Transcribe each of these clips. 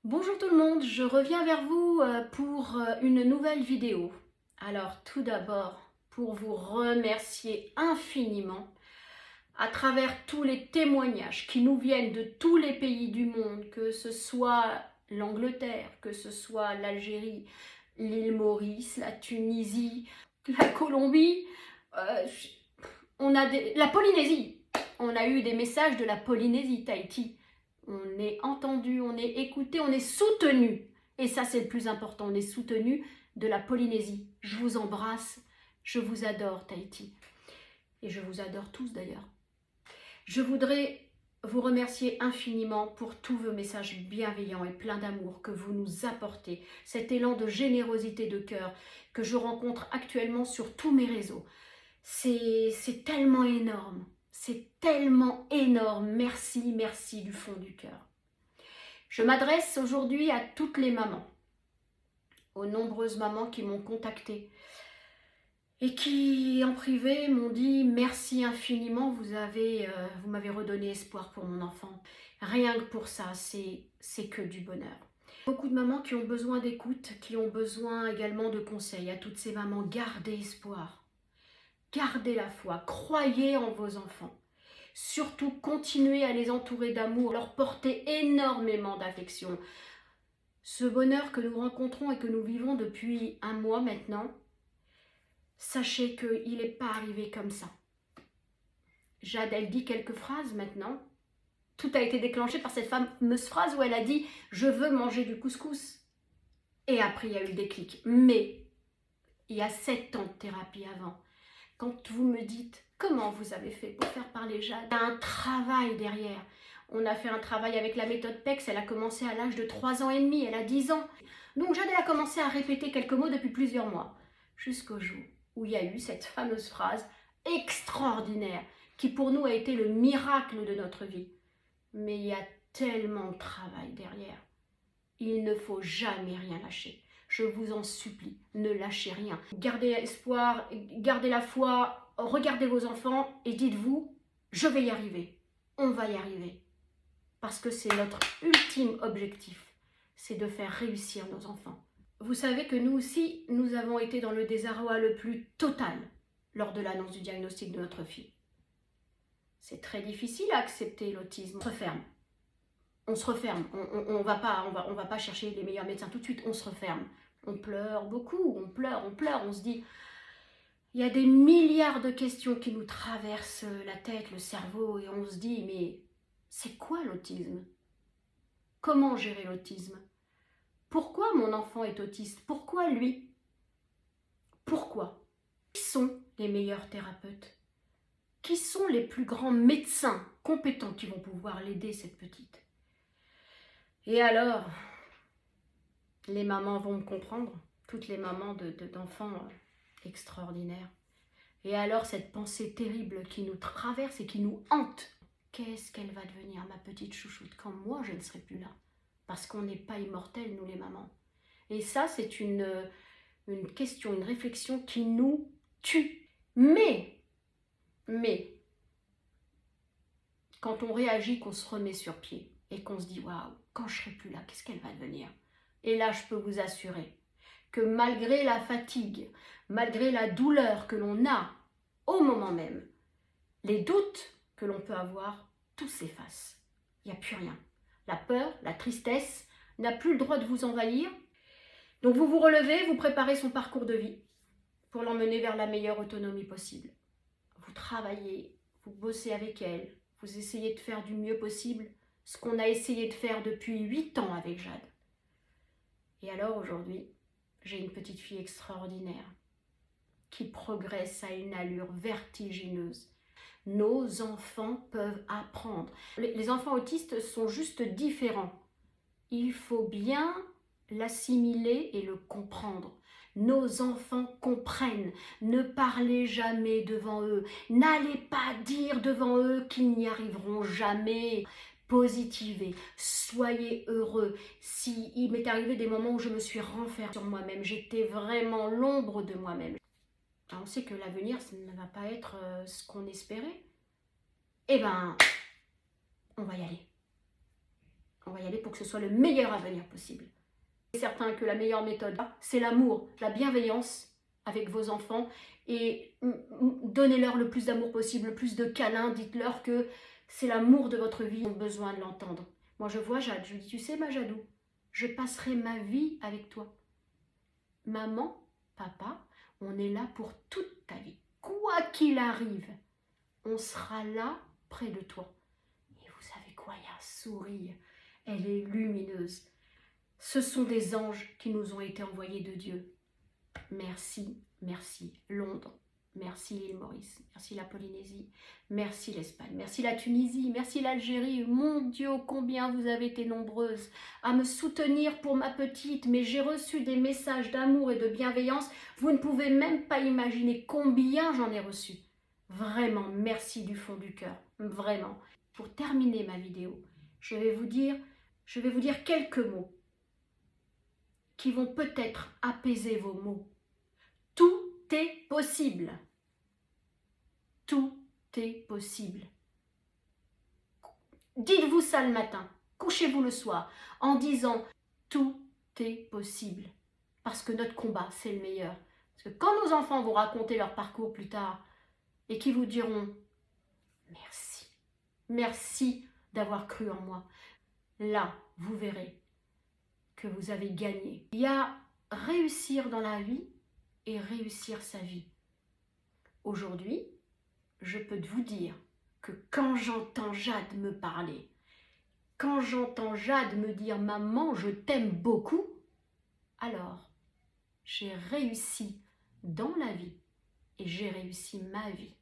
Bonjour tout le monde, je reviens vers vous pour une nouvelle vidéo. Alors tout d'abord, pour vous remercier infiniment à travers tous les témoignages qui nous viennent de tous les pays du monde, que ce soit l'Angleterre, que ce soit l'Algérie, l'île Maurice, la Tunisie, la Colombie, euh, la Polynésie. On a eu des messages de la Polynésie, Tahiti. On est entendu, on est écouté, on est soutenu. Et ça, c'est le plus important, on est soutenu de la Polynésie. Je vous embrasse, je vous adore, Tahiti. Et je vous adore tous d'ailleurs. Je voudrais vous remercier infiniment pour tous vos messages bienveillants et pleins d'amour que vous nous apportez, cet élan de générosité de cœur que je rencontre actuellement sur tous mes réseaux. C'est tellement énorme, c'est tellement énorme. Merci, merci du fond du cœur. Je m'adresse aujourd'hui à toutes les mamans, aux nombreuses mamans qui m'ont contactée et qui en privé m'ont dit merci infiniment, vous m'avez redonné espoir pour mon enfant. Rien que pour ça, c'est que du bonheur. Beaucoup de mamans qui ont besoin d'écoute, qui ont besoin également de conseils. À toutes ces mamans, gardez espoir, gardez la foi, croyez en vos enfants. Surtout, continuez à les entourer d'amour, leur porter énormément d'affection. Ce bonheur que nous rencontrons et que nous vivons depuis un mois maintenant, sachez qu'il n'est pas arrivé comme ça. Jade, elle dit quelques phrases maintenant. Tout a été déclenché par cette fameuse phrase où elle a dit « Je veux manger du couscous ». Et après, il y a eu le déclic. Mais il y a 7 ans de thérapie avant. Quand vous me dites « Comment vous avez fait pour faire parler Jade ?» Il y a un travail derrière. On a fait un travail avec la méthode PEX. Elle a commencé à l'âge de 3 ans et demi. Elle a 10 ans. Donc Jade, elle a commencé à répéter quelques mots depuis plusieurs mois. Jusqu'au jour où il y a eu cette fameuse phrase extraordinaire qui pour nous a été le miracle de notre vie. Mais il y a tellement de travail derrière. Il ne faut jamais rien lâcher. Je vous en supplie, ne lâchez rien. Gardez espoir, gardez la foi, regardez vos enfants et dites-vous, je vais y arriver. On va y arriver. Parce que c'est notre ultime objectif, c'est de faire réussir nos enfants. Vous savez que nous aussi, nous avons été dans le désarroi le plus total lors de l'annonce du diagnostic de notre fille. C'est très difficile à accepter l'autisme. On se referme. On se referme. On va pas chercher les meilleurs médecins tout de suite. On se referme. On pleure beaucoup. On pleure. On se dit, il y a des milliards de questions qui nous traversent la tête, le cerveau, et on se dit, mais c'est quoi l'autisme? Comment gérer l'autisme? Pourquoi mon enfant est autiste? Pourquoi lui? Pourquoi? Qui sont les meilleurs thérapeutes? Qui sont les plus grands médecins compétents qui vont pouvoir l'aider, cette petite? Et alors, les mamans vont me comprendre, toutes les mamans d'enfants extraordinaires. Et alors, cette pensée terrible qui nous traverse et qui nous hante, qu'est-ce qu'elle va devenir, ma petite chouchoute, quand moi je ne serai plus là? Parce qu'on n'est pas immortels, nous les mamans. Et ça, c'est une question, une réflexion qui nous tue. Mais, quand on réagit, qu'on se remet sur pied et qu'on se dit « Waouh, quand je serai plus là, qu'est-ce qu'elle va devenir ?» Et là, je peux vous assurer que malgré la fatigue, malgré la douleur que l'on a au moment même, les doutes que l'on peut avoir, tout s'efface. Il n'y a plus rien. La peur, la tristesse n'a plus le droit de vous envahir. Donc vous vous relevez, vous préparez son parcours de vie pour l'emmener vers la meilleure autonomie possible. Vous travaillez, vous bossez avec elle, vous essayez de faire du mieux possible ce qu'on a essayé de faire depuis 8 ans avec Jade. Et alors aujourd'hui, j'ai une petite fille extraordinaire qui progresse à une allure vertigineuse. Nos enfants peuvent apprendre. Les enfants autistes sont juste différents. Il faut bien l'assimiler et le comprendre. Nos enfants comprennent. Ne parlez jamais devant eux. N'allez pas dire devant eux qu'ils n'y arriveront jamais. Positivez, soyez heureux. Si il m'est arrivé des moments où je me suis renfermée sur moi-même, j'étais vraiment l'ombre de moi-même. On sait que l'avenir, ça ne va pas être ce qu'on espérait. Eh ben, on va y aller. On va y aller pour que ce soit le meilleur avenir possible. C'est certain que la meilleure méthode, c'est l'amour, la bienveillance avec vos enfants et donnez-leur le plus d'amour possible, le plus de câlins, dites-leur que c'est l'amour de votre vie, ils ont besoin de l'entendre. Moi je vois Jade, je lui dis, tu sais ma Jadou, je passerai ma vie avec toi. Maman, papa, on est là pour toute ta vie. Quoi qu'il arrive, on sera là près de toi. Et vous savez quoi, il y a un sourire, elle est lumineuse. Ce sont des anges qui nous ont été envoyés de Dieu. Merci, merci Londres, merci l'île Maurice, merci la Polynésie, merci l'Espagne, merci la Tunisie, merci l'Algérie. Mon Dieu, combien vous avez été nombreuses à me soutenir pour ma petite, mais j'ai reçu des messages d'amour et de bienveillance. Vous ne pouvez même pas imaginer combien j'en ai reçu. Vraiment, merci du fond du cœur, vraiment. Pour terminer ma vidéo, je vais vous dire quelques mots qui vont peut-être apaiser vos maux. Tout est possible. Tout est possible. Dites-vous ça le matin, couchez-vous le soir, en disant tout est possible. Parce que notre combat, c'est le meilleur. Parce que quand nos enfants vont raconter leur parcours plus tard et qui vous diront merci, merci d'avoir cru en moi, là, vous verrez que vous avez gagné. Il y a réussir dans la vie et réussir sa vie. Aujourd'hui, je peux vous dire que quand j'entends Jade me parler, quand j'entends Jade me dire « Maman, je t'aime beaucoup », alors j'ai réussi dans la vie et j'ai réussi ma vie.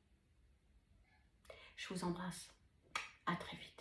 Je vous embrasse. À très vite.